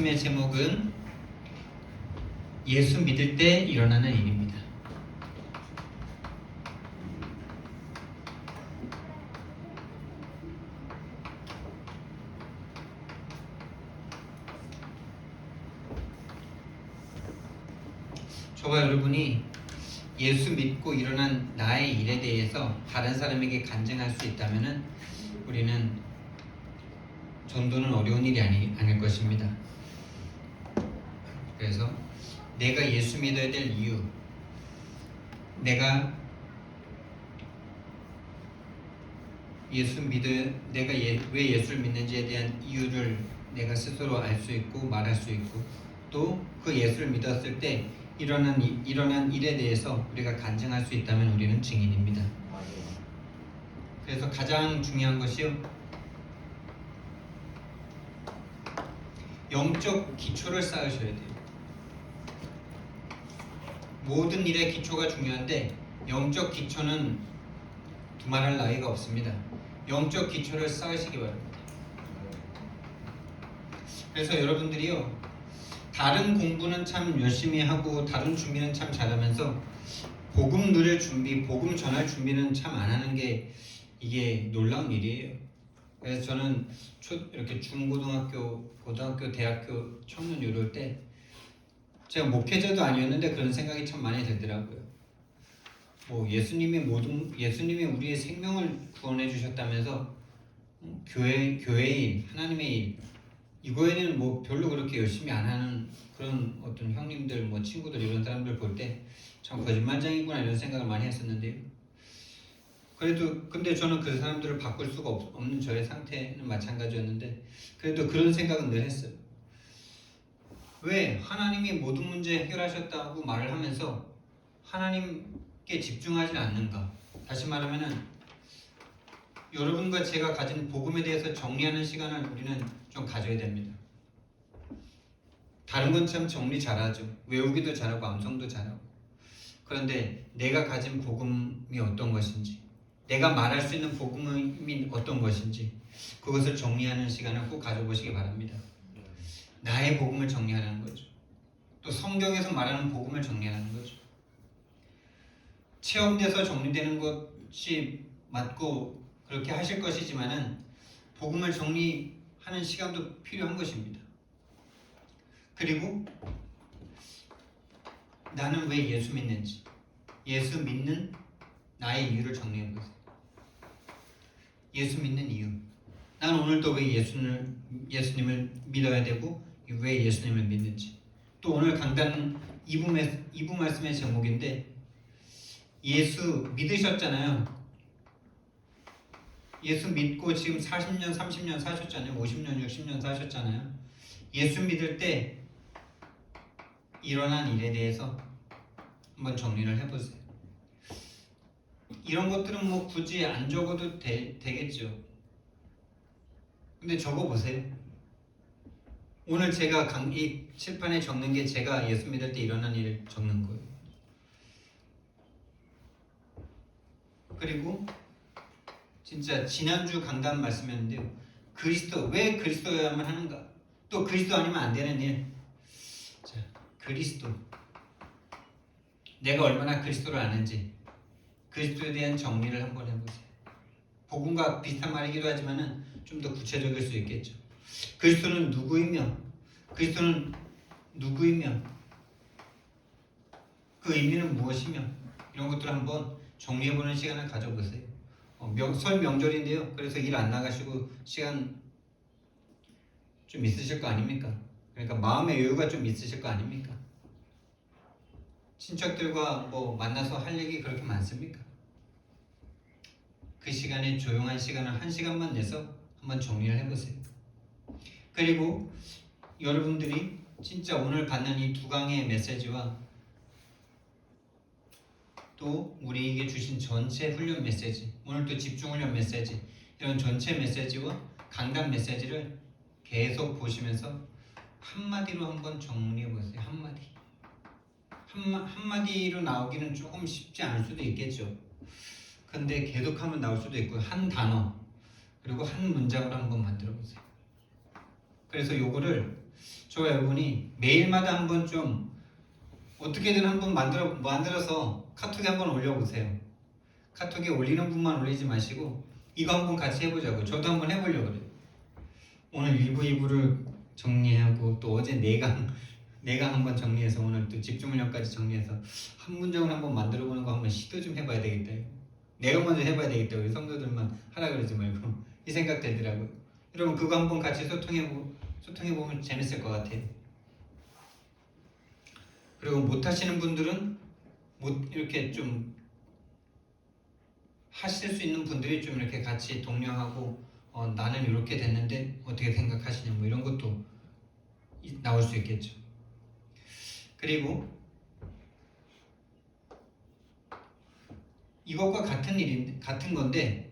말씀의 제목은 예수 믿을 때 일어나는 일입니다. 저와 여러분이 예수 믿고 일어난 나의 일에 대해서 다른 사람에게 간증할 수 있다면 우리는 전도는 어려운 일이 아닐 것입니다. 그래서 내가 예수 믿어야 될 이유, 내가 왜 예수를 믿는지에 대한 이유를 내가 스스로 알 수 있고 말할 수 있고, 또 그 예수를 믿었을 때 일어난 일에 대해서 우리가 간증할 수 있다면 우리는 증인입니다. 그래서 가장 중요한 것이요, 영적 기초를 쌓으셔야 돼요. 모든 일의 기초가 중요한데 영적 기초는 두말할 나위가 없습니다. 영적 기초를 쌓으시기 바랍니다. 그래서 여러분들이요, 다른 공부는 참 열심히 하고 다른 준비는 참 잘하면서 복음 누릴 준비, 복음 전할 준비는 참 안 하는 게 이게 놀라운 일이에요. 그래서 저는 이렇게 중고등학교, 고등학교, 대학교 청년 이럴 때 제가 목회자도 아니었는데 그런 생각이 참 많이 들더라고요. 예수님이 우리의 생명을 구원해 주셨다면서 교회의 일, 하나님의 일, 이거에는 별로 그렇게 열심히 안 하는 그런 어떤 형님들, 친구들 이런 사람들 볼 때 참 거짓말쟁이구나 이런 생각을 많이 했었는데요. 근데 저는 그 사람들을 바꿀 수가 없는 저의 상태는 마찬가지였는데, 그래도 그런 생각은 늘 했어요. 왜 하나님이 모든 문제 해결하셨다고 말을 하면서 하나님께 집중하지 않는가? 다시 말하면은 여러분과 제가 가진 복음에 대해서 정리하는 시간을 우리는 좀 가져야 됩니다. 다른 건 참 정리 잘하죠. 외우기도 잘하고 암송도 잘하고. 그런데 내가 가진 복음이 어떤 것인지, 내가 말할 수 있는 복음이 어떤 것인지, 그것을 정리하는 시간을 꼭 가져보시기 바랍니다. 나의 복음을 정리하는 거죠. 또 성경에서 말하는 복음을 정리하는 거죠. 체험돼서 정리되는 것이 맞고 그렇게 하실 것이지만은 복음을 정리하는 시간도 필요한 것입니다. 그리고 나는 왜 예수 믿는지, 예수 믿는 나의 이유를 정리해 보세요. 예수 믿는 이유. 난 오늘도 왜 예수님을 믿어야 되고 왜 예수님을 믿는지. 또 오늘 강단 2부 말씀의 제목인데, 예수 믿으셨잖아요. 예수 믿고 지금 40년, 30년 사셨잖아요. 50년, 60년 사셨잖아요. 예수 믿을 때 일어난 일에 대해서 한번 정리를 해보세요. 이런 것들은 굳이 안 적어도 되겠죠. 근데 적어보세요. 오늘 제가 이 칠판에 적는 게 제가 예수 믿을 때 일어난 일을 적는 거예요. 그리고 진짜 지난주 강단 말씀이었는데요, 왜 그리스도여야만 하는가? 또 그리스도 아니면 안 되는 일. 자, 그리스도. 내가 얼마나 그리스도를 아는지, 그리스도에 대한 정리를 한번 해보세요. 복음과 비슷한 말이기도 하지만은 좀 더 구체적일 수 있겠죠. 그리스도는 누구이며 그 의미는 무엇이며, 이런 것들을 한번 정리해보는 시간을 가져보세요. 설 명절인데요. 그래서 일 안 나가시고 시간 좀 있으실 거 아닙니까? 그러니까 마음의 여유가 좀 있으실 거 아닙니까? 친척들과 만나서 할 얘기 그렇게 많습니까? 그 시간에 조용한 시간을 1시간만 내서 한번 정리를 해보세요. 그리고 여러분들이 진짜 오늘 받는 이 두 강의 메시지와 또 우리에게 주신 전체 훈련 메시지, 오늘 또 집중 훈련 메시지, 이런 전체 메시지와 강단 메시지를 계속 보시면서 한마디로 한번 정리해 보세요. 한마디로 나오기는 조금 쉽지 않을 수도 있겠죠. 근데 계속하면 나올 수도 있고, 한 단어 그리고 한 문장으로 한번 만들어 보세요. 그래서 요거를 저와 여러분이 매일마다 한번 좀 어떻게든 한번 만들어서 카톡에 한번 올려보세요. 카톡에 올리는 분만 올리지 마시고 이거 한번 같이 해보자고. 저도 한번 해보려고 그래요. 오늘 1부 2부를 정리하고 또 어제 4강 한번 정리해서 오늘 또 집중력까지 정리해서 한 문장을 한번 만들어보는 거 한번 시도 좀 해봐야 되겠다. 내가 먼저 해봐야 되겠다. 우리 성도들만 하라 그러지 말고 이 생각 들더라고요. 여러분 그거 한번 같이 소통해보면 재밌을 것 같아요. 그리고 못하시는 분들은 이렇게 좀 하실 수 있는 분들이 좀 이렇게 같이 독려하고 나는 이렇게 됐는데 어떻게 생각하시냐 뭐 이런 것도 나올 수 있겠죠. 그리고 이것과 같은 건데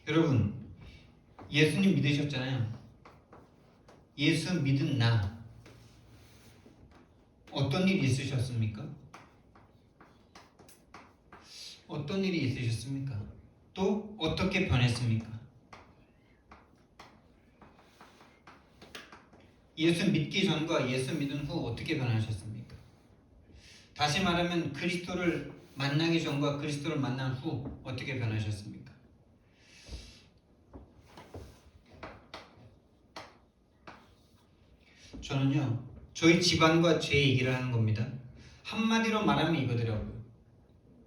여러분 예수님 믿으셨잖아요. 예수 믿은 나 어떤 일이 있으셨습니까? 어떤 일이 있으셨습니까? 또 어떻게 변했습니까? 예수 믿기 전과 예수 믿은 후 어떻게 변하셨습니까? 다시 말하면 그리스도를 만나기 전과 그리스도를 만난 후 어떻게 변하셨습니까? 저는요 저희 집안과 제 얘기를 하는 겁니다. 한마디로 말하면 이거더라고요.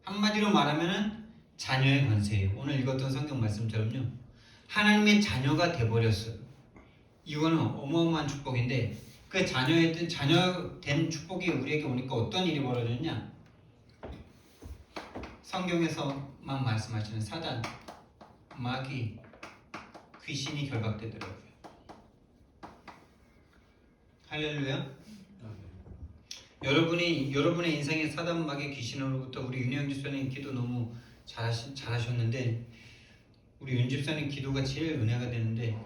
한마디로 말하면은 자녀의 권세예요. 오늘 읽었던 성경 말씀처럼요 하나님의 자녀가 돼버렸어요. 이거는 어마어마한 축복인데 그 자녀 된 축복이 우리에게 오니까 어떤 일이 벌어졌냐? 성경에서만 말씀하시는 사단, 마귀, 귀신이 결박되더라고요. 할렐루야. 여러분의 인생의 사단, 마귀, 귀신으로부터 우리 윤영 집사님 기도 너무 잘하셨는데 우리 윤 집사님 기도가 제일 은혜가 되는데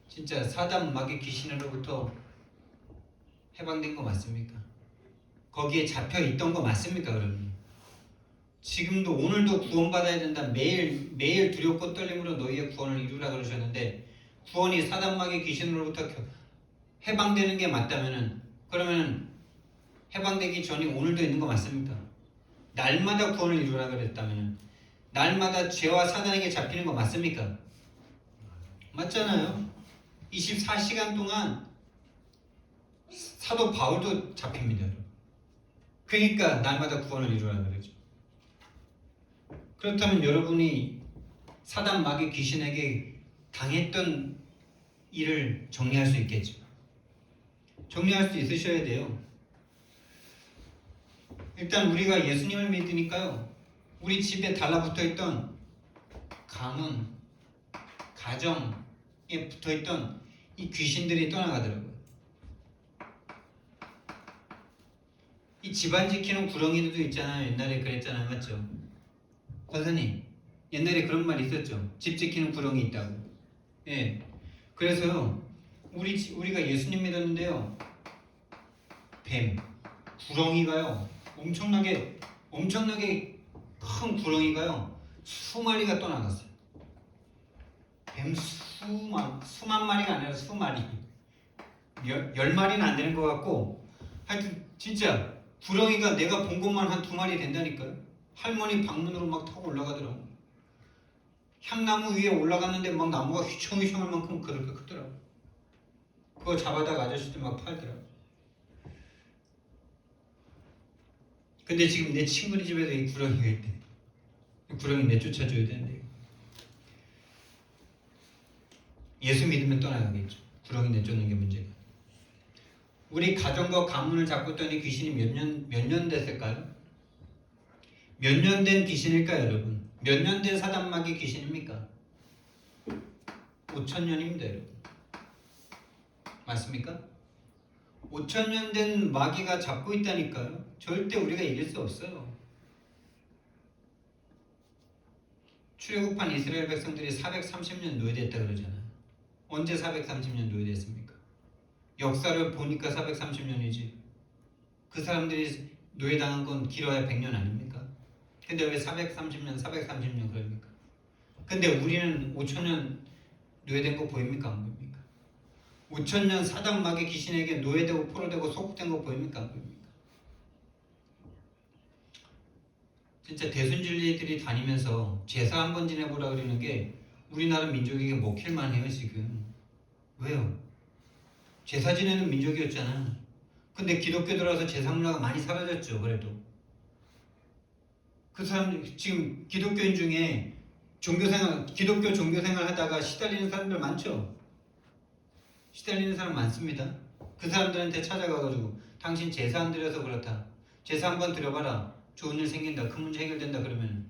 진짜 사단, 마귀, 귀신으로부터 해방된 거 맞습니까? 거기에 잡혀 있던 거 맞습니까, 여러분? 지금도 오늘도 구원받아야 된다. 매일 두렵고 떨림으로 너희의 구원을 이루라 그러셨는데 구원이 사단, 마귀, 귀신으로부터 해방되는 게 맞다면은 그러면은 해방되기 전이 오늘도 있는 거 맞습니까? 날마다 구원을 이루라 그랬다면은 날마다 죄와 사단에게 잡히는 거 맞습니까? 맞잖아요. 24시간 동안 사도 바울도 잡힙니다. 그러니까 날마다 구원을 이루라 그러죠. 그렇다면 여러분이 사단, 마귀, 귀신에게 당했던 일을 정리할 수 있겠죠. 정리할 수 있으셔야 돼요. 일단 우리가 예수님을 믿으니까요. 우리 집에 달라붙어있던 가문, 가정에 붙어있던 이 귀신들이 떠나가더라고요. 이 집안 지키는 구렁이들도 있잖아요. 옛날에 그랬잖아요. 맞죠? 권사님 옛날에 그런 말 있었죠. 집 지키는 구렁이 있다고. 예. 그래서요. 우리가 예수님 믿었는데요. 뱀, 구렁이가요. 엄청나게 큰 구렁이가요. 수마리가 떠나갔어요. 뱀 수만 마리가 아니라 수마리. 10마리는 안 되는 것 같고 하여튼 진짜 구렁이가 내가 본 것만 한 2마리 된다니까요. 할머니 방문으로 막 타고 올라가더라고. 향나무 위에 올라갔는데 막 나무가 휘청휘청할 만큼 그렇게 크더라고. 그거 잡아다가 아저씨들 막 팔더라고. 근데 지금 내 친구네 집에도 이 구렁이가 있대. 구렁이 내쫓아줘야 되는데. 예수 믿으면 떠나가겠죠. 구렁이 내쫓는 게 문제가. 우리 가정과 가문을 잡고 있던 이 귀신이 몇 년 됐을까요? 몇 년 된 귀신일까요, 여러분? 몇 년 된 사단, 마귀 귀신입니까? 5,000년입니다, 여러분. 맞습니까? 5,000년 된 마귀가 잡고 있다니까요. 절대 우리가 이길 수 없어요. 출애굽한 이스라엘 백성들이 430년 노예됐다 그러잖아요. 언제 430년 노예됐습니까? 역사를 보니까 430년이지. 그 사람들이 노예당한 건 길어야 100년 아닙니까? 근데 왜 430년 그럽니까? 근데 우리는 5,000년 노예된 거 보입니까? 안 보입니까? 5,000년 사단 마귀 귀신에게 노예되고 포로되고 소국된 거 보입니까? 안 보입니까? 진짜 대순진리들이 다니면서 제사 한번 지내보라 그러는 게 우리나라 민족에게 먹힐만 해요 지금. 왜요? 제사 지내는 민족이었잖아. 근데 기독교 들어와서 제사 문화가 많이 사라졌죠. 그래도 그 사람 지금 기독교인 중에 기독교 종교생활 하다가 시달리는 사람들 많죠. 시달리는 사람 많습니다. 그 사람들한테 찾아가가지고 당신 제사 안 드려서 그렇다. 제사 한번 드려봐라. 좋은 일 생긴다. 그 문제 해결된다. 그러면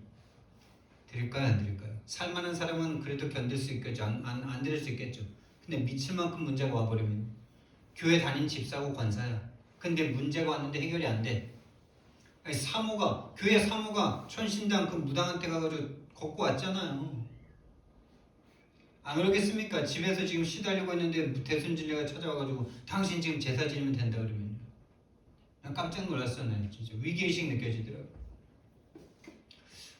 드릴까요? 안 드릴까요? 살만한 사람은 그래도 견딜 수 있겠죠. 안 드릴 수 있겠죠. 근데 미칠 만큼 문제가 와버리면 교회 다닌 집사고 권사야. 근데 문제가 왔는데 해결이 안 돼. 아니, 교회 사모가 천신당 그 무당한테 가가지고 걷고 왔잖아요. 안 그러겠습니까? 집에서 지금 시달리고 있는데 대순진리가 찾아와가지고 당신 지금 제사 지내면 된다 그러면 깜짝 놀랐었네. 진짜 위기의식 느껴지더라고요.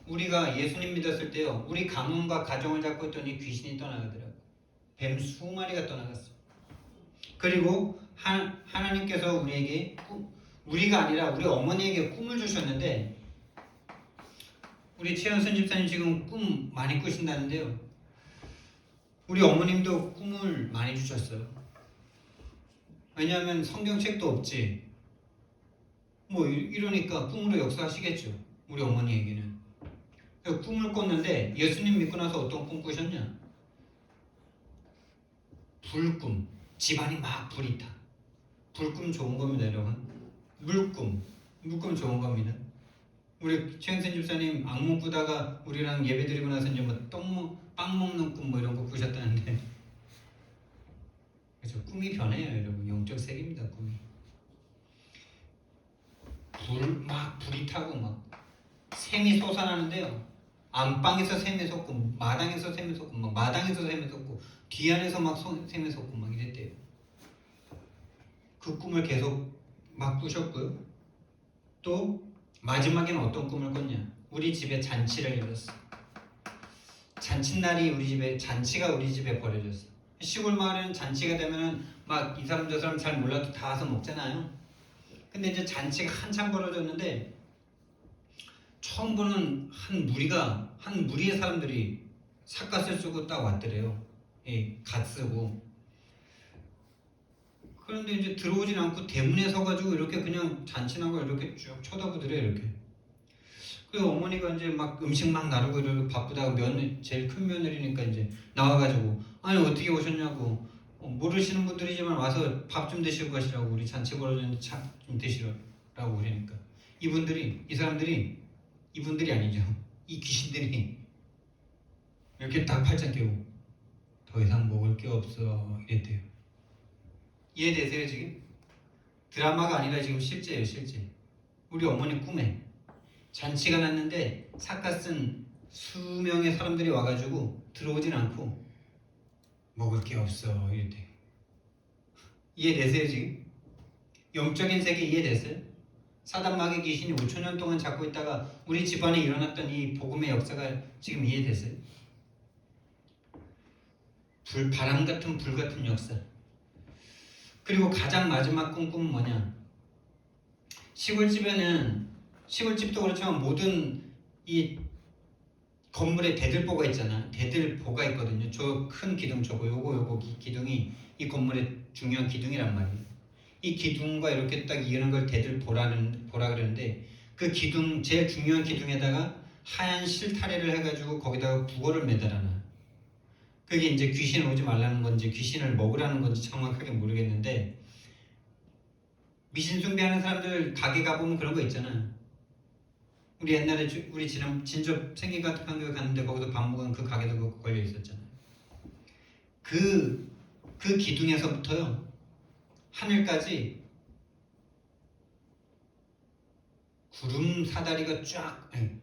우리가 예수님 믿었을 때요, 우리 가문과 가정을 잡고 있더니 귀신이 떠나가더라고요. 뱀 20마리가 떠나갔어요. 그리고 하나님께서 우리가 아니라 우리 어머니에게 꿈을 주셨는데, 우리 최현선 집사님 지금 꿈 많이 꾸신다는데요, 우리 어머님도 꿈을 많이 주셨어요. 왜냐하면 성경책도 없지 뭐 이러니까 꿈으로 역사하시겠죠. 우리 어머니에게는 꿈을 꿨는데, 예수님 믿고 나서 어떤 꿈 꾸셨냐? 불꿈. 집안이 막 불이 타. 불꿈 좋은 겁니다 여러분. 물꿈 좋은 겁니다. 우리 최현선 집사님 악몽 꾸다가 우리랑 예배 드리고 나서 이제 빵 먹는 꿈 뭐 이런 거 꾸셨다는데, 그렇죠. 꿈이 변해요 여러분. 영적 세계입니다 꿈이. 불이 타고 막 샘이 솟아나는데요, 안방에서 샘이 솟고 마당에서 샘이 솟고 막 마당에서 샘이 솟고 뒤안에서 막 샘이 솟고 막 이랬대요. 그 꿈을 계속 막 꾸셨고요. 또 마지막에는 어떤 꿈을 꿨냐? 우리 집에 잔치를 열었어. 잔칫날이 잔치가 우리 집에 벌어졌어. 시골 마을에는 잔치가 되면은 막 이 사람 저 사람 잘 몰라도 다 와서 먹잖아요. 근데 이제 잔치가 한참 벌어졌는데 처음 보는 한 무리의 사람들이 삿갓을 쓰고 딱 왔더래요. 예, 갓 쓰고. 그런데 이제 들어오진 않고 대문에 서가지고 이렇게 그냥 잔치난 걸 이렇게 쭉 쳐다보더래 이렇게. 그 어머니가 이제 막 음식 막 나르고 이러고 바쁘다가 제일 큰 며느리니까 이제 나와가지고 아니 어떻게 오셨냐고, 모르시는 분들이지만 와서 밥 좀 드시고 가시라고, 우리 잔치 벌어졌는데 차 좀 드시라고 그러니까 이분들이 아니죠. 이 귀신들이 이렇게 딱 팔짱 끼고 더 이상 먹을 게 없어 이랬대요. 이해되세요 지금? 드라마가 아니라 지금 실제예요 실제. 우리 어머니 꿈에 잔치가 났는데 삿갓은 수명의 사람들이 와가지고 들어오진 않고 먹을 게 없어 이랬대요. 이해되세요 지금? 영적인 세계 이해되세요? 사단 마귀 귀신이 5,000년 동안 잡고 있다가 우리 집안에 일어났던 이 복음의 역사가 지금 이해되세요? 바람 같은 불 같은 역사. 그리고 가장 마지막 꿈은 뭐냐? 시골집도 그렇지만 모든 이 건물에 대들보가 있잖아. 대들보가 있거든요. 저 큰 기둥 요거 기둥이 이 건물의 중요한 기둥이란 말이에요. 이 기둥과 이렇게 딱 이어는 걸 보라 그러는데, 그 기둥 제일 중요한 기둥에다가 하얀 실타래를 해가지고 거기다가 북어를 매달아놔. 그게 이제 귀신 오지 말라는 건지 귀신을 먹으라는 건지 정확하게 모르겠는데, 미신 숭배하는 사람들 가게 가보면 그런 거 있잖아. 우리 옛날에 우리 진접 생긴 같은 교회 갔는데 거기서 밥 먹은 그 가게도 그거 걸려 있었잖아요. 그 기둥에서부터요 하늘까지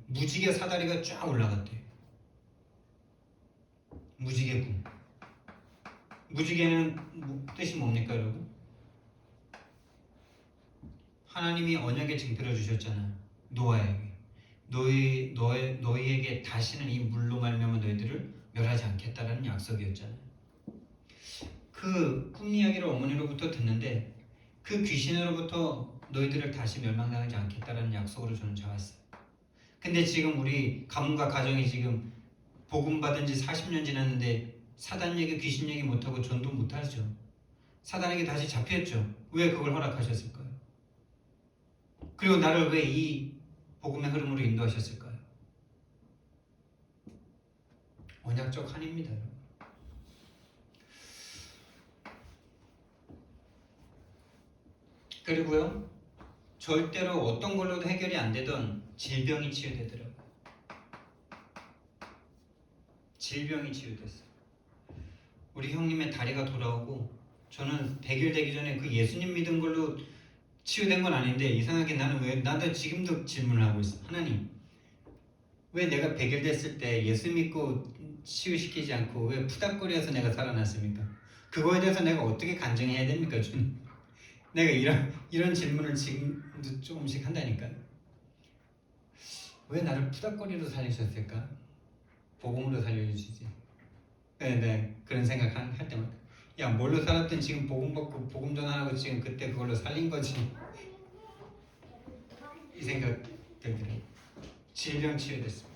무지개 사다리가 쫙 올라갔대요. 무지개궁. 무지개는 뜻이 뭡니까 여러분? 하나님이 언약의 징표를 주셨잖아요. 노아에게. 너희에게 다시는 이 물로 말미암아 너희들을 멸하지 않겠다라는 약속이었잖아요. 그 꿈 이야기를 어머니로부터 듣는데 그 귀신으로부터 너희들을 다시 멸망당하지 않겠다라는 약속으로 저는 잡았어요. 근데 지금 우리 가문과 가정이 지금 복음 받은 지 40년 지났는데 사단 얘기, 귀신 얘기 못하고 전도 못하죠. 사단에게 다시 잡혔죠. 왜 그걸 허락하셨을까요? 그리고 나를 왜 이 복음의 흐름으로 인도하셨을까요? 언약적 한입니다. 그리고요, 절대로 어떤 걸로도 해결이 안 되던 질병이 치유되더라고요. 질병이 치유됐어요. 우리 형님의 다리가 돌아오고 저는 100일 되기 전에 그 예수님 믿은 걸로 치유된 건 아닌데 이상하게 나도 지금도 질문을 하고 있어. 하나님, 왜 내가 100일 됐을 때 예수 믿고 치유시키지 않고 왜 푸닥거리에서 내가 살아났습니까? 그거에 대해서 내가 어떻게 간증해야 됩니까? 저는 내가 이런 질문을 지금도 조금씩 한다니까요. 왜 나를 푸닥거리로 살리셨을까? 복음으로 살려주시지. 네, 그런 생각 할 때마다 야, 뭘로 살았든 지금 복음 받고 복음 전하고 지금 그때 그걸로 살린 거지. 이 생각 들더라고요. 질병 치유됐습니다.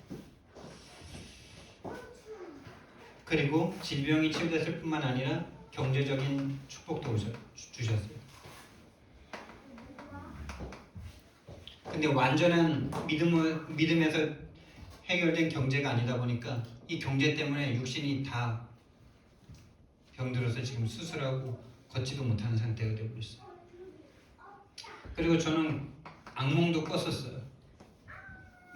그리고 질병이 치유됐을 뿐만 아니라 경제적인 축복도 주셨어요. 근데 완전한 믿음에서 해결된 경제가 아니다 보니까 이 경제 때문에 육신이 다 병들어서 지금 수술하고 걷지도 못하는 상태가 되고 있어요. 그리고 저는 악몽도 꿨었어요.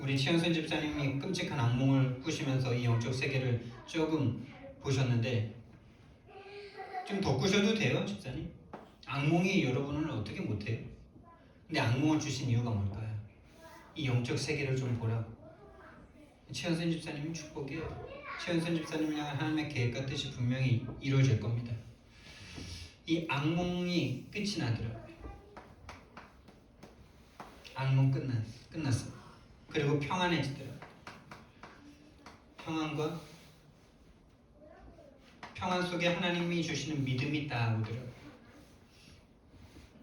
우리 최현선 집사님이 끔찍한 악몽을 꾸시면서 이 영적 세계를 조금 보셨는데 좀 더 꾸셔도 돼요, 집사님? 악몽이 여러분을 어떻게 못해요? 근데 악몽을 주신 이유가 뭘까요? 이 영적 세계를 좀 보라고. 최현선 집사님이 축복이에요. 최현선 집사님을 향한 하나님의 계획과 뜻이 분명히 이루어질 겁니다. 이 악몽이 끝이 나더라고요. 악몽 끝났어. 그리고 평안해지더라고요. 평안 속에 하나님이 주시는 믿음이 따오더라고요.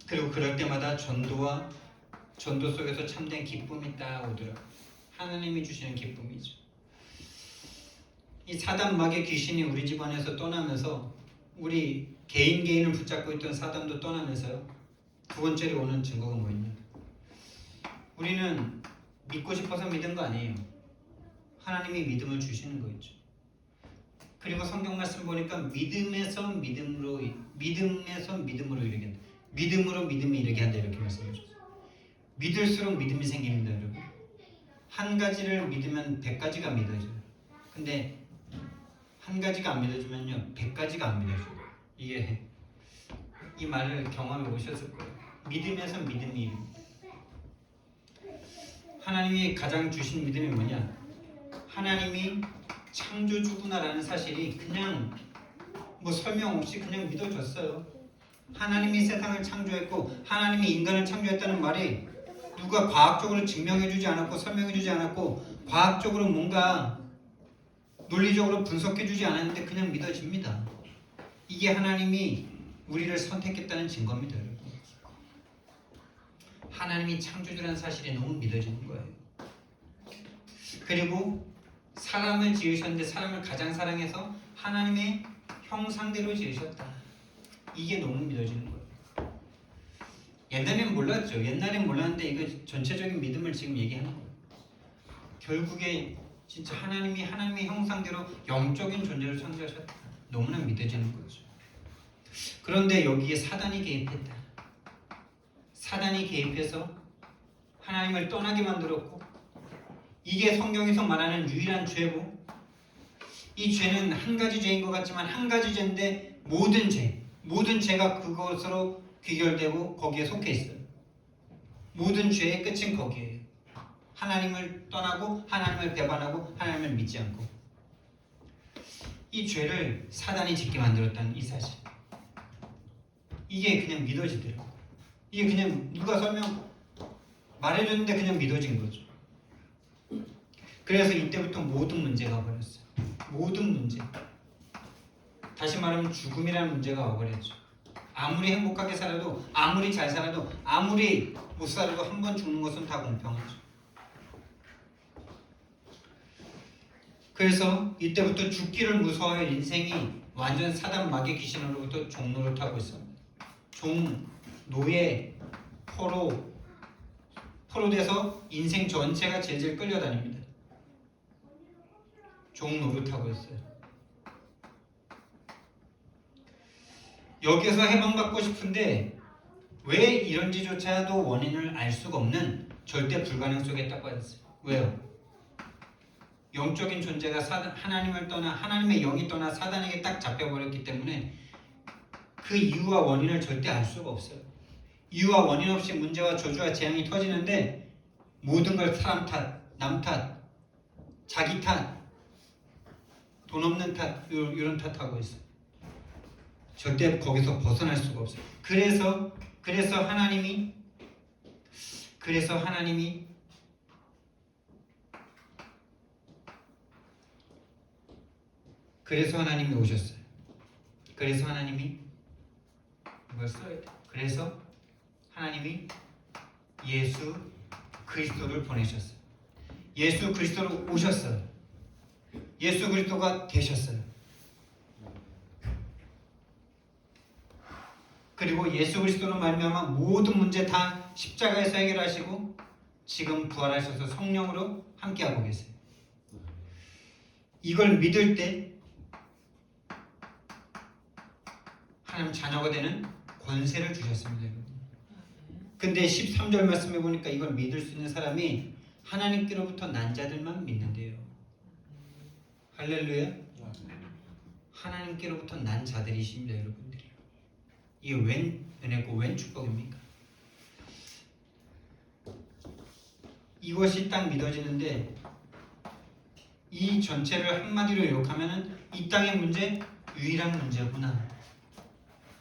그리고 그럴 때마다 전도 속에서 참된 기쁨이 따오더라고요. 하나님이 주시는 기쁨이죠. 이 사단 마귀 귀신이 우리 집안에서 떠나면서 우리 개인을 붙잡고 있던 사단도 떠나면서요. 두 번째로 오는 증거가 뭐였냐? 우리는 믿고 싶어서 믿은 거 아니에요. 하나님이 믿음을 주시는 거였죠. 그리고 성경 말씀 보니까 믿음에서 믿음으로 이르게 한다. 믿음으로 믿음이 이르게 한다 이렇게 말씀해 주셨어요. 믿을수록 믿음이 생깁니다, 여러분. 한 가지를 믿으면 100가지가 믿어져요. 근데 한 가지가 안 믿어지면요 100가지가 안 믿어져요. 이 말을 경험해 보셨을 거예요. 믿음에서 믿음이 이릅니다. 하나님이 가장 주신 믿음이 뭐냐? 하나님이 창조주구나라는 사실이 그냥 설명 없이 그냥 믿어졌어요. 하나님이 세상을 창조했고 하나님이 인간을 창조했다는 말이 누가 과학적으로 증명해주지 않았고 설명해주지 않았고 과학적으로 뭔가 논리적으로 분석해주지 않았는데 그냥 믿어집니다. 이게 하나님이 우리를 선택했다는 증거입니다, 여러분. 하나님이 창조주라는 사실이 너무 믿어지는 거예요. 그리고 사람을 지으셨는데 사람을 가장 사랑해서 하나님의 형상대로 지으셨다. 이게 너무 믿어지는 거예요. 옛날엔 몰랐죠. 옛날엔 몰랐는데 이거 전체적인 믿음을 지금 얘기하는 거예요. 결국에 진짜 하나님이 하나님의 형상대로 영적인 존재를 창조하셨다. 너무나 믿어지는 거죠. 그런데 여기에 사단이 개입했다. 사단이 개입해서 하나님을 떠나게 만들었고 이게 성경에서 말하는 유일한 죄고 이 죄는 한 가지 죄인 것 같지만 한 가지 죄인데 모든 죄가 그것으로 귀결되고 거기에 속해 있어요. 모든 죄의 끝은 거기에요. 하나님을 떠나고 하나님을 배반하고 하나님을 믿지 않고 이 죄를 사단이 짓게 만들었다는 이 사실. 이게 그냥 믿어지더라고요. 이게 그냥 누가 설명 말해줬는데 그냥 믿어진 거죠. 그래서 이때부터 모든 문제가 벌어졌어요. 모든 문제. 다시 말하면 죽음이라는 문제가 와버렸죠. 아무리 행복하게 살아도, 아무리 잘 살아도, 아무리 못 살아도 한 번 죽는 것은 다 공평하죠. 그래서 이때부터 죽기를 무서워해 인생이 완전 사단 마귀 귀신으로부터 종로를 타고 있습니다. 종, 노예, 포로 돼서 인생 전체가 질질 끌려다닙니다. 종 노릇하고 있어요. 여기에서 해방받고 싶은데 왜 이런지조차도 원인을 알 수가 없는 절대 불가능 속에 딱 빠졌어요. 왜요? 영적인 존재가 하나님을 떠나, 하나님의 영이 떠나 사단에게 딱 잡혀버렸기 때문에 그 이유와 원인을 절대 알 수가 없어요. 이유와 원인 없이 문제와 저주와 재앙이 터지는데 모든 걸 사람 탓, 남 탓, 자기 탓, 돈 없는 탓, 이런 탓하고 있어요. 절대 거기서 벗어날 수가 없어요. 그래서 하나님이 오셨어요. 그래서 하나님이 이걸 써야 돼. 그래서 하나님이 예수 그리스도를 보내셨어요. 예수 그리스도로 오셨어요. 예수 그리스도가 되셨어요. 그리고 예수 그리스도로 말미암아 모든 문제 다 십자가에서 해결하시고 지금 부활하셔서 성령으로 함께하고 계세요. 이걸 믿을 때 하나님 자녀가 되는 권세를 주셨습니다. 근데 13절 말씀해 보니까 이걸 믿을 수 있는 사람이 하나님께로부터 난 자들만 믿는데요. 할렐루야. 하나님께로부터 난 자들이십니다, 여러분들이. 이게 웬 은혜고 웬 축복입니까? 이것이 딱 믿어지는데 이 전체를 한마디로 요약하면 이 땅의 문제, 유일한 문제구나.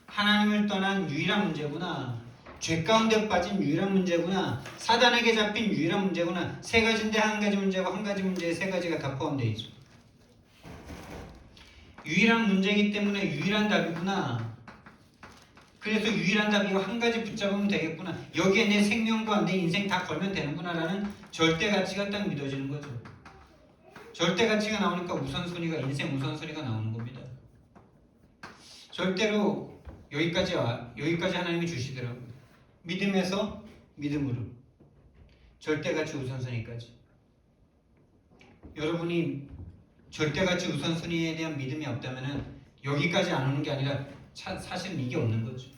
하나님을 떠난 유일한 문제구나. 죄 가운데 빠진 유일한 문제구나. 사단에게 잡힌 유일한 문제구나. 세 가지인데 한 가지 문제고 한 가지 문제에 세 가지가 다 포함되어 있죠. 유일한 문제이기 때문에 유일한 답이구나. 그래서 유일한 답이고 한 가지 붙잡으면 되겠구나. 여기에 내 생명과 내 인생 다 걸면 되는구나라는 절대 가치가 딱 믿어지는 거죠. 절대 가치가 나오니까 우선순위가, 인생 우선순위가 나오는 겁니다. 절대로 여기까지 하나님이 주시더라고요. 믿음에서 믿음으로 절대가치 우선순위까지. 여러분이 절대가치 우선순위에 대한 믿음이 없다면 여기까지 안 오는 게 아니라 사실은 이게 없는 거죠.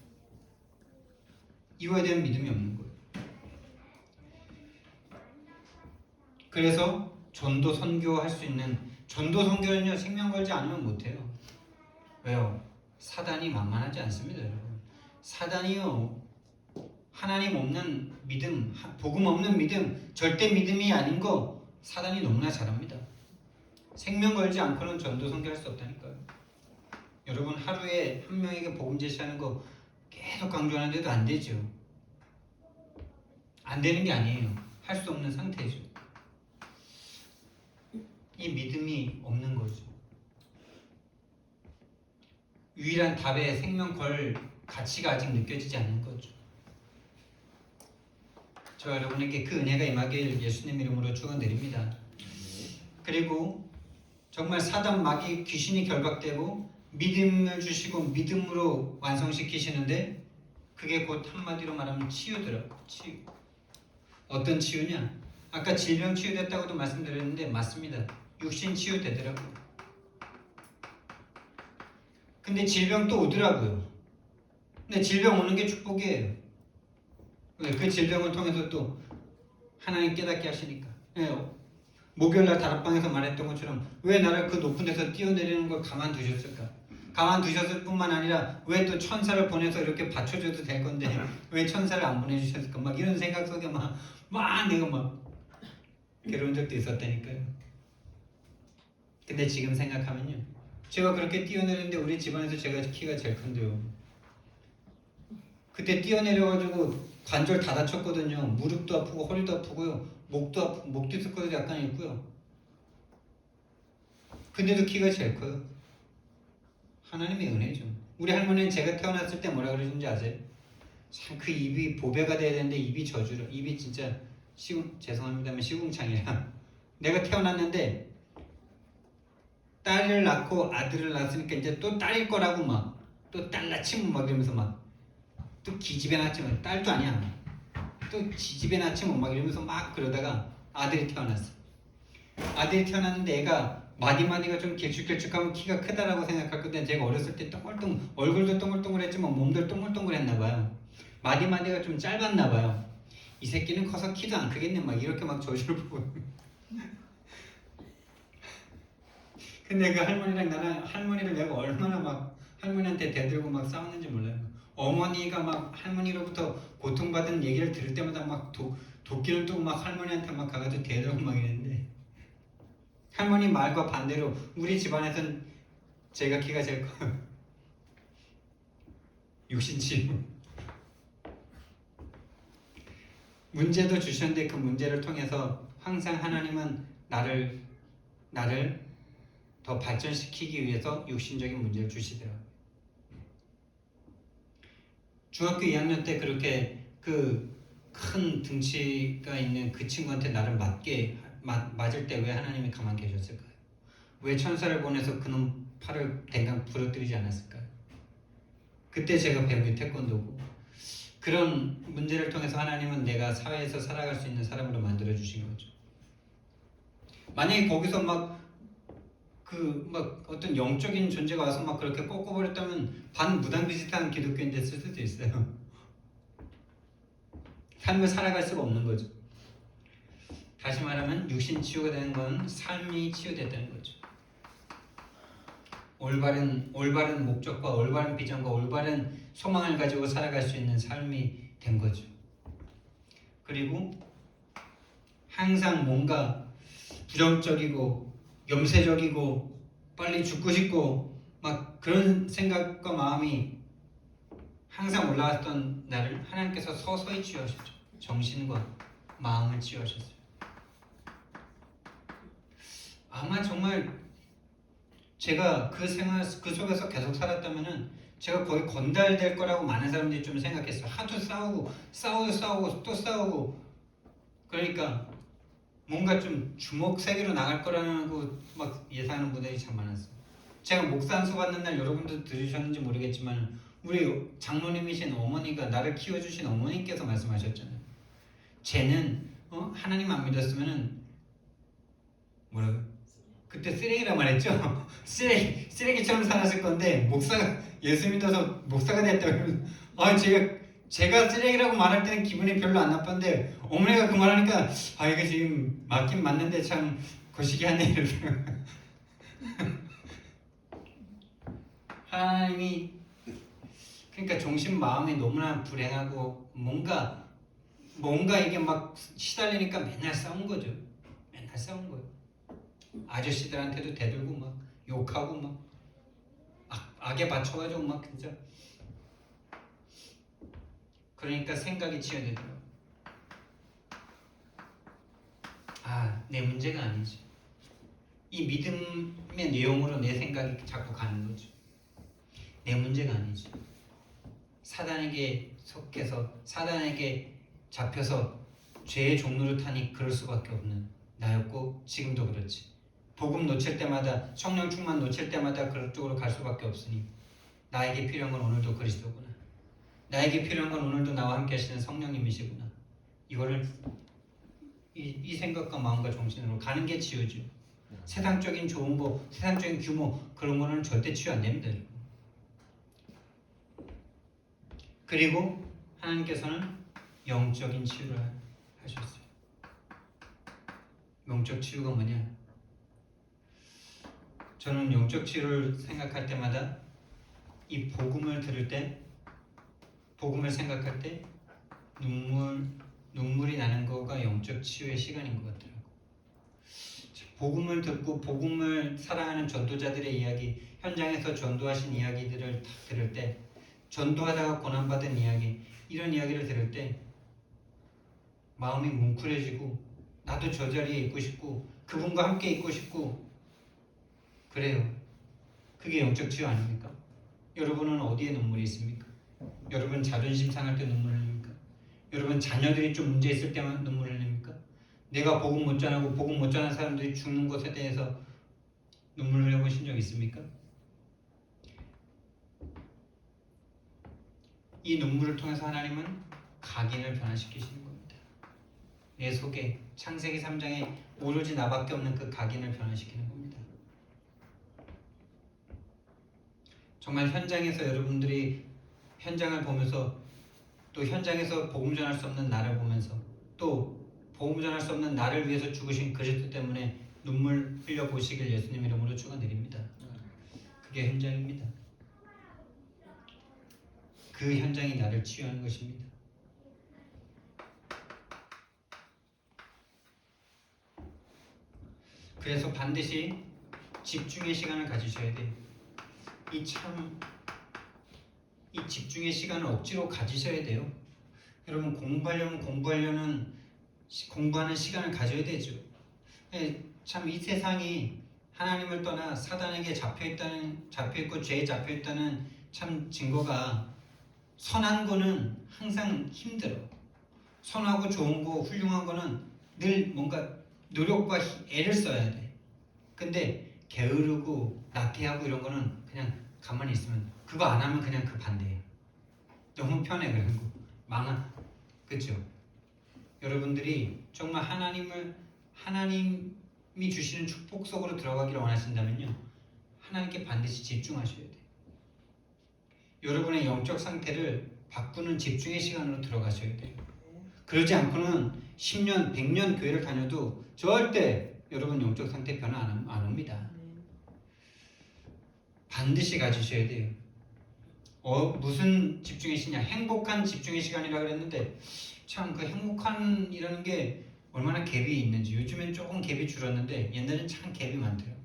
이거에 대한 믿음이 없는 거예요. 그래서 전도 선교할 수 있는, 전도 선교는요 생명 걸지 않으면 못해요. 왜요? 사단이 만만하지 않습니다, 여러분. 사단이요 하나님 없는 믿음, 복음 없는 믿음, 절대 믿음이 아닌 거 사단이 너무나 잘합니다. 생명 걸지 않고는 전도 선교할 수 없다니까요. 여러분 하루에 한 명에게 복음 제시하는 거 계속 강조하는데도 안 되죠. 안 되는 게 아니에요. 할 수 없는 상태죠. 이 믿음이 없는 거죠. 유일한 답에 생명 걸 가치가 아직 느껴지지 않는 거죠. 저 여러분에게 그 은혜가 임하길 예수님 이름으로 축원드립니다. 그리고 정말 사단 마귀 귀신이 결박되고 믿음을 주시고 믿음으로 완성시키시는데 그게 곧 한마디로 말하면 치유더라고요. 치유. 어떤 치유냐? 아까 질병 치유됐다고도 말씀드렸는데 맞습니다. 육신 치유되더라고요. 근데 질병 또 오더라고요. 근데 질병 오는 게 축복이에요. 왜? 그 질병을 통해서 또 하나님 깨닫게 하시니까. 목요일날 다락방에서 말했던 것처럼 왜 나를 그 높은 데서 뛰어내리는 걸 가만두셨을까? 가만두셨을 뿐만 아니라 왜 또 천사를 보내서 이렇게 받쳐줘도 될 건데 왜 천사를 안 보내주셨을까? 막 이런 생각 속에 막 내가 막 괴로운 적도 있었다니까요. 근데 지금 생각하면요, 제가 그렇게 뛰어내리는데 우리 집안에서 제가 키가 제일 큰데요. 그때 뛰어내려가지고 관절 다 다쳤거든요. 무릎도 아프고 허리도 아프고요. 목도 아프고 목 디스크도 약간 있고요. 근데도 키가 제일 커요. 하나님의 은혜죠. 우리 할머니는 제가 태어났을 때 뭐라 그러는지 아세요? 참 그 입이 보배가 돼야 되는데 입이 저주로, 입이 진짜 죄송합니다만 시궁창이라. 내가 태어났는데 딸을 낳고 아들을 낳았으니까 이제 또 딸일 거라고 막 또 딸 낳치면 막 이러면서 막 또 기집애 낳치면 딸도 아니야. 또 지집애 낳치면 막 이러면서 막 그러다가 아들이 태어났어. 아들이 태어났는데 애가 마디마디가 좀 길쭉길쭉하면 키가 크다라고 생각할 건데 제가 어렸을 때 동글동글 얼굴도 동글동글했지만 몸도 동글동글했나봐요. 마디마디가 좀 짧았나봐요. 이 새끼는 커서 키도 안 크겠네 막 이렇게 막 저주를 보고. 근데 그 할머니랑 나랑 할머니를 내가 얼마나 막 할머니한테 대들고 막 싸웠는지 몰라요. 어머니가 막 할머니로부터 고통받은 얘기를 들을 때마다 막 도끼를 두고 막 할머니한테 막 가가지고 대들고 막 이랬는데 할머니 말과 반대로 우리 집안에선 제가 키가 제일 커요. 67. 문제도 주셨는데 그 문제를 통해서 항상 하나님은 나를 더 발전시키기 위해서 육신적인 문제를 주시더라고요. 중학교 2학년 때 그렇게 그 큰 등치가 있는 그 친구한테 나를 맞을 때 왜 하나님이 가만 계셨을까요? 왜 천사를 보내서 그놈 팔을 댕강 부러뜨리지 않았을까요? 그때 제가 배운 게 태권도고, 그런 문제를 통해서 하나님은 내가 사회에서 살아갈 수 있는 사람으로 만들어 주신 거죠. 만약에 거기서 막 어떤 영적인 존재가 와서 막 그렇게 꺾어버렸다면 반무당비슷한 기독교인 됐을 수도 있어요. 삶을 살아갈 수가 없는 거죠. 다시 말하면 육신 치유가 되는 건 삶이 치유됐다는 거죠. 올바른 목적과 올바른 비전과 올바른 소망을 가지고 살아갈 수 있는 삶이 된 거죠. 그리고 항상 뭔가 부정적이고 염세적이고 빨리 죽고 싶고 막 그런 생각과 마음이 항상 올라왔던 나를 하나님께서 서서히 치유하셨죠. 정신과 마음을 치유하셨어요. 아마 정말 제가 그 속에서 계속 살았다면은 제가 거의 건달될 거라고 많은 사람들이 좀 생각했어요. 하도 싸우고 또 싸우고, 그러니까 뭔가 좀 주먹 세계로 나갈 거라고 막 예상하는 분들이 참 많았어요. 제가 목사 안수 받는 날 여러분도 들으셨는지 모르겠지만 우리 장로님이신 어머니가 나를 키워주신 어머니께서 말씀하셨잖아요. 쟤는 하나님 안 믿었으면은 뭐라고? 그때 쓰레기라 말했죠? 쓰레기처럼 살았을 건데 예수 믿어서 목사가 됐다고. 제가 쓰레기라고 말할 때는 기분이 별로 안 나빴는데 어머니가 그 말하니까 이거 지금 맞긴 맞는데 참 거시기하네 이러서. 하나님이 그러니까 정신 마음이 너무나 불행하고 뭔가 이게 막 시달리니까 맨날 싸운 거죠. 맨날 싸운 거예요. 아저씨들한테도 대들고 막 욕하고 막 악에 받쳐가지고 막 진짜. 그러니까 생각이 치유되더라고요. 내 문제가 아니지. 이 믿음의 내용으로 내 생각이 자꾸 가는 거죠. 내 문제가 아니지. 사단에게 속해서 사단에게 잡혀서 죄의 종로를 타니 그럴 수밖에 없는 나였고 지금도 그렇지. 복음 놓칠 때마다 성령 충만 놓칠 때마다 그쪽으로 갈 수밖에 없으니 나에게 필요한 건 오늘도 그리스도구나. 나에게 필요한 건 오늘도 나와 함께 하시는 성령님이시구나. 이거를 이 생각과 마음과 정신으로 가는 게 치유죠. 세상적인 좋은 거, 세상적인 규모 그런 거는 절대 치유 안 됩니다. 그리고 하나님께서는 영적인 치유를 하셨어요. 영적 치유가 뭐냐? 저는 영적 치유를 생각할 때마다 이 복음을 들을 때, 복음을 생각할 때 눈물이 나는 거가 영적 치유의 시간인 것 같더라고요. 복음을 듣고 복음을 사랑하는 전도자들의 이야기, 현장에서 전도하신 이야기들을 다 들을 때, 전도하다가 고난받은 이야기, 이런 이야기를 들을 때 마음이 뭉클해지고 나도 저 자리에 있고 싶고 그분과 함께 있고 싶고 그래요. 그게 영적 치유 아닙니까? 여러분은 어디에 눈물이 있습니까? 여러분 자존심 상할 때 눈물 흘립니까? 여러분 자녀들이 좀 문제 있을 때만 눈물 흘립니까? 내가 복음 못 전하고 복음 못 전한 사람들이 죽는 것에 대해서 눈물 흘려보신 적 있습니까? 이 눈물을 통해서 하나님은 각인을 변화시키시는 겁니다. 내 속에 창세기 3장에 오로지 나밖에 없는 그 각인을 변화시키는 겁니다. 정말 현장에서 여러분들이 현장을 보면서 또 현장에서 복음 전할 수 없는 나를 보면서 또 복음 전할 수 없는 나를 위해서 죽으신 그리스도 때문에 눈물 흘려 보시길 예수님 이름으로 축원드립니다. 그게 현장입니다. 그 현장이 나를 치유하는 것입니다. 그래서 반드시 집중의 시간을 가지셔야 돼요. 이 집중의 시간을 억지로 가지셔야 돼요. 여러분 공부하려면 공부하는 시간을 가져야 되죠. 참 이 세상이 하나님을 떠나 사단에게 잡혀있고 죄에 잡혀있다는 참 증거가 선한 거는 항상 힘들어. 선하고 좋은 거 훌륭한 거는 늘 뭔가 노력과 애를 써야 돼. 근데 게으르고 나태하고 이런 거는 그냥 가만히 있으면 그거 안 하면 그냥 그 반대예요. 너무 편해 그런 거. 그렇죠? 여러분들이 정말 하나님이 주시는 축복 속으로 들어가기를 원하신다면요, 하나님께 반드시 집중하셔야 돼요. 여러분의 영적 상태를 바꾸는 집중의 시간으로 들어가셔야 돼요. 그러지 않고는 10년, 100년 교회를 다녀도 절대 여러분 영적 상태 변화 안 옵니다. 반드시 가지셔야 돼요. 무슨 집중의 시냐? 행복한 집중의 시간이라 그랬는데 참 그 행복한이라는 게 얼마나 갭이 있는지. 요즘엔 조금 갭이 줄었는데 옛날엔 참 갭이 많더라고요.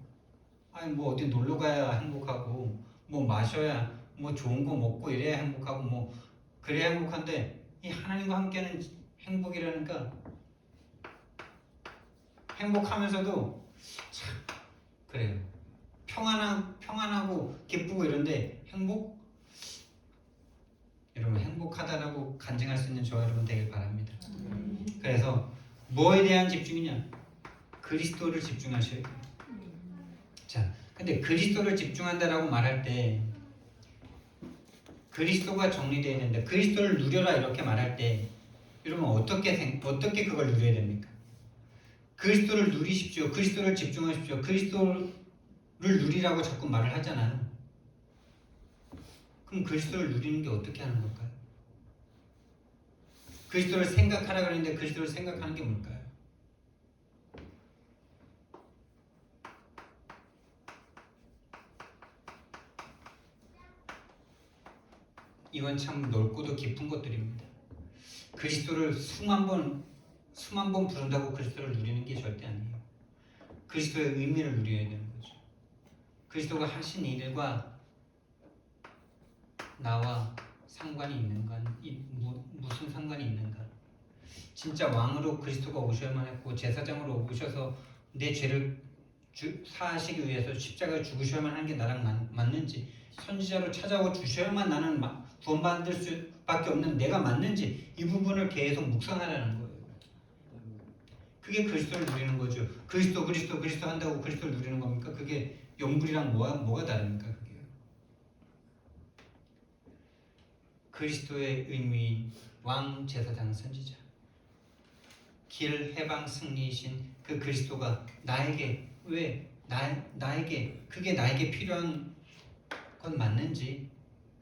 아니 뭐 어디 놀러 가야 행복하고 뭐 마셔야 뭐 좋은 거 먹고 이래야 행복하고 뭐 그래야 행복한데 이 하나님과 함께하는 행복이라니까 행복하면서도 참 그래요. 평안하고 기쁘고 이런데 여러분 행복하다라고 간증할 수 있는 저와 여러분 되길 바랍니다. 그래서 뭐에 대한 집중이냐? 그리스도를 집중하셔야 돼요. 자, 근데 그리스도를 집중한다라고 말할 때 그리스도가 정리되어 있는데 그리스도를 누려라 이렇게 말할 때 여러분 어떻게 그걸 누려야 됩니까? 그리스도를 누리십시오. 그리스도를 집중하십시오. 그리스도를 누리라고 자꾸 말을 하잖아요. 그럼 그리스도를 누리는 게 어떻게 하는 걸까요? 그리스도를 생각하라 그랬는데 그리스도를 생각하는 게 뭘까요? 이건 참 넓고도 깊은 것들입니다. 그리스도를 수만 번 부른다고 그리스도를 누리는 게 절대 아니에요. 그리스도의 의미를 누려야 되는 거죠. 그리스도가 하신 일과 나와 상관이 있는가? 무슨 상관이 있는가? 진짜 왕으로 그리스도가 오셔야만 했고 제사장으로 오셔서 내 죄를 사하시기 위해서 십자가에 죽으셔야만 하는 게 나랑 맞는지, 선지자로 찾아와 주셔야만 나는 구원받을 수밖에 없는 내가 맞는지, 이 부분을 계속 묵상하라는 거예요. 그게 그리스도를 누리는 거죠. 그리스도 한다고 그리스도를 누리는 겁니까? 그게 영불이랑 뭐가 다릅니까? 그게 그리스도의 의미인 왕, 제사장, 선지자, 길, 해방, 승리이신 그 그리스도가 나에게 그게 나에게 필요한 건 맞는지,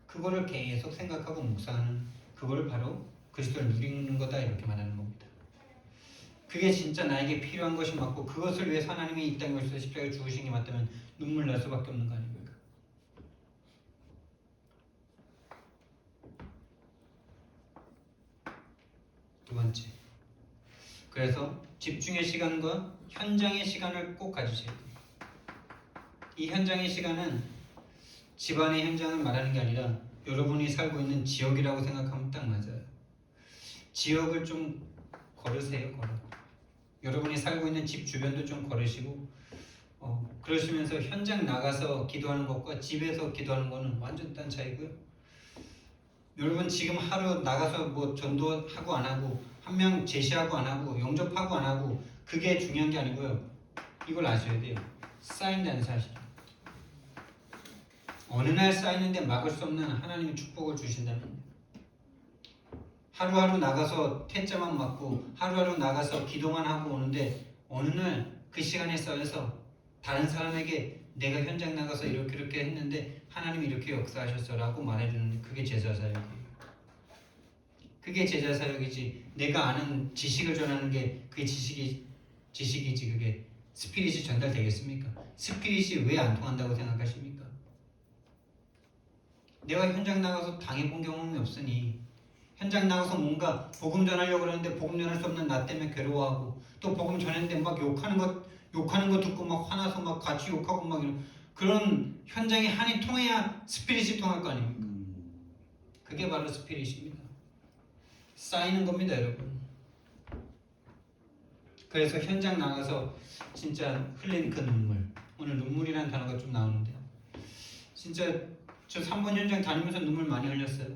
그거를 계속 생각하고 묵상하는, 그거를 바로 그리스도를 누리는 거다 이렇게 말하는 겁니다. 그게 진짜 나에게 필요한 것이 맞고 그것을 위해서 하나님이 이 땅에 오셔서 십자가에 죽으신 게 맞다면 눈물 날 수밖에 없는 거 아닙니까? 두 번째, 그래서 집중의 시간과 현장의 시간을 꼭 가지셔야 돼요. 이 현장의 시간은 집안의 현장을 말하는 게 아니라 여러분이 살고 있는 지역이라고 생각하면 딱 맞아요. 지역을 좀 걸으세요. 여러분이 살고 있는 집 주변도 좀 걸으시고 그러시면서 현장 나가서 기도하는 것과 집에서 기도하는 거는 완전 딴 차이고요. 여러분 지금 하루 나가서 뭐 전도하고 안 하고 한 명 제시하고 안 하고 영접하고 안 하고 그게 중요한 게 아니고요. 이걸 아셔야 돼요. 쌓인다는 사실. 어느 날 쌓이는데 막을 수 없는 하나님의 축복을 주신다면 하루하루 나가서 태자만 맞고 하루하루 나가서 기도만 하고 오는데 어느 날 그 시간에 쌓여서 다른 사람에게 내가 현장 나가서 이렇게 했는데 하나님이 이렇게 역사하셨어 라고 말해주는 그게 제자 사역이에요. 그게 제자 사역이지. 내가 아는 지식을 전하는 게 그게 지식이지 그게 스피릿이 전달되겠습니까? 스피릿이 왜 안 통한다고 생각하십니까? 내가 현장 나가서 당해본 경험이 없으니 현장 나가서 뭔가 복음 전하려고 그러는데 복음 전할 수 없는 나 때문에 괴로워하고 또 복음 전했는데 막 욕하는 거 듣고 막 화나서 막 같이 욕하고 막 이런 그런 현장에 한이 통해야 스피릿이 통할 거 아닙니까? 그게 바로 스피릿입니다. 쌓이는 겁니다, 여러분. 그래서 현장 나가서 진짜 흘린 그 눈물. 오늘 눈물이라는 단어가 좀 나오는데 진짜 저 3번 현장 다니면서 눈물 많이 흘렸어요.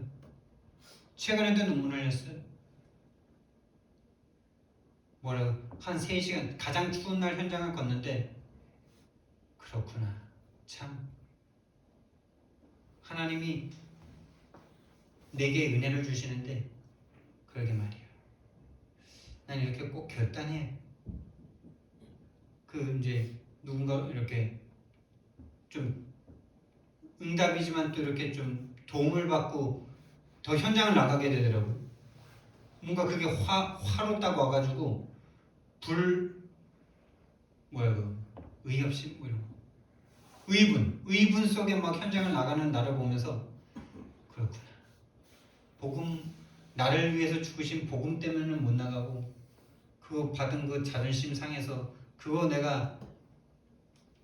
최근에도 눈물 흘렸어요. 한 3시간 가장 추운 날 현장을 걷는데 그렇구나. 참 하나님이 내게 은혜를 주시는데 그러게 말이야. 난 이렇게 꼭 결단해. 이제 누군가 이렇게 좀 응답이지만 또 이렇게 좀 도움을 받고 더 현장을 나가게 되더라고요. 뭔가 그게 화로 딱 와가지고 의협심 이런 의분 속에 막 현장을 나가는 나를 보면서 그렇구나. 복음 나를 위해서 죽으신 복음 때문에는 못 나가고 그거 받은 그 자존심 상해서 그거 내가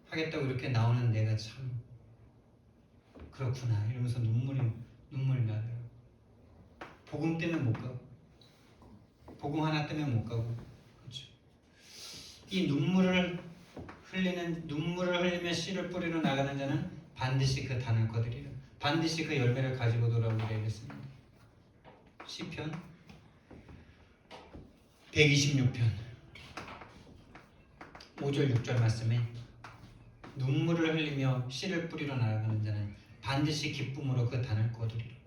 하겠다고 이렇게 나오는 내가 참 그렇구나 이러면서 눈물이 나요. 복음 때문에 못 가고 복음 하나 때문에 못 가고 그렇죠. 이 눈물을 흘리며 씨를 뿌리러 나가는 자는 반드시 그 단을 거두리라. 반드시 그 열매를 가지고 돌아오리라 이랬습니다. 시편 126편 5절 6절 말씀에 눈물을 흘리며 씨를 뿌리러 나가는 자는 반드시 기쁨으로 그 단을 거두리라.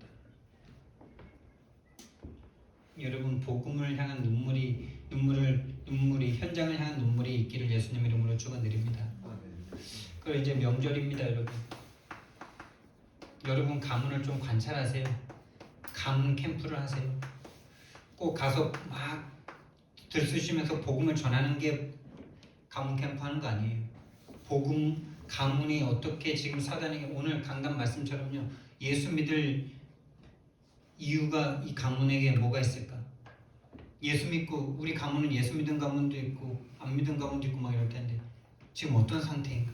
여러분 복음을 향한 눈물이 현장을 향한 눈물이 있기를 예수님 이름으로 축원드립니다. 그리고 이제 명절입니다, 여러분. 여러분 가문을 좀 관찰하세요. 가문 캠프를 하세요. 꼭 가서 막 들쑤시면서 복음을 전하는 게 가문 캠프 하는 거 아니에요. 가문이 어떻게 지금 사단이 오늘 강단 말씀처럼요. 예수 믿을 이유가 이 가문에게 뭐가 있을까? 예수 믿고 우리 가문은 예수 믿은 가문도 있고 안 믿은 가문도 있고 막 이럴 텐데 지금 어떤 상태인가?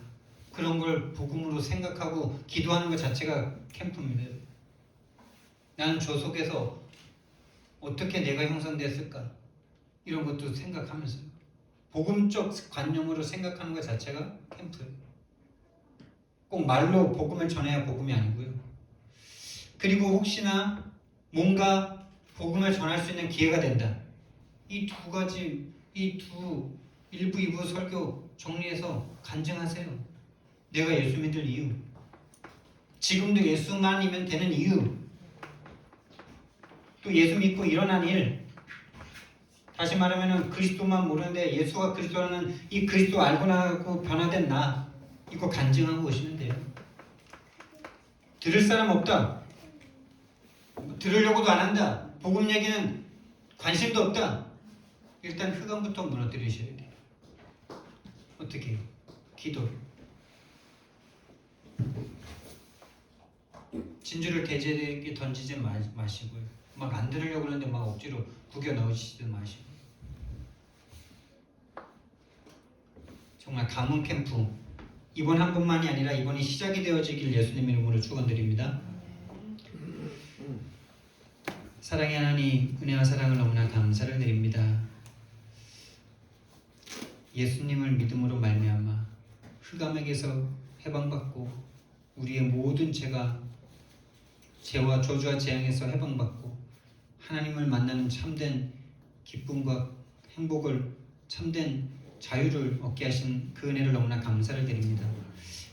그런 걸 복음으로 생각하고 기도하는 것 자체가 캠프입니다. 나는 저 속에서 어떻게 내가 형성됐을까? 이런 것도 생각하면서 복음적 관념으로 생각하는 것 자체가 캠프예요. 꼭 말로 복음을 전해야 복음이 아니고요. 그리고 혹시나 뭔가 복음을 전할 수 있는 기회가 된다. 이 두 가지, 이 두 1부, 2부 설교 정리해서 간증하세요. 내가 예수 믿을 이유, 지금도 예수만이면 되는 이유, 또 예수 믿고 일어난 일, 다시 말하면 그리스도만 모르는데 예수가 그리스도라는 이 그리스도 알고 나고 변화된 나, 이거 간증하고 오시면 돼요. 들을 사람 없다. 들으려고도 안 한다. 복음 얘기는 관심도 없다. 일단 흑암부터 무너뜨리셔야 돼요. 어떻게 해요? 기도. 진주를 돼지에게 던지지 마시고요. 막 안 들으려고 그러는데 막 억지로 구겨 넣으시지 마시고. 정말 가문 캠프. 이번 한 번만이 아니라 이번이 시작이 되어지길 예수님 이름으로 축원드립니다. 사랑의 하나님, 은혜와 사랑을 너무나 감사를 드립니다. 예수님을 믿음으로 말미암아 흑암에게서 해방받고 우리의 모든 죄와 저주와 재앙에서 해방받고 하나님을 만나는 참된 기쁨과 행복을 참된 자유를 얻게 하신 그 은혜를 너무나 감사를 드립니다.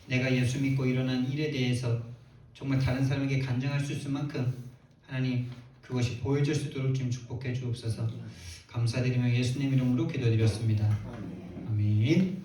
내가 예수 믿고 일어난 일에 대해서 정말 다른 사람에게 간증할 수 있을 만큼 하나님 그것이 보여질 수 있도록 좀 축복해 주옵소서. 감사드리며 예수님 이름으로 기도드렸습니다. 아멘.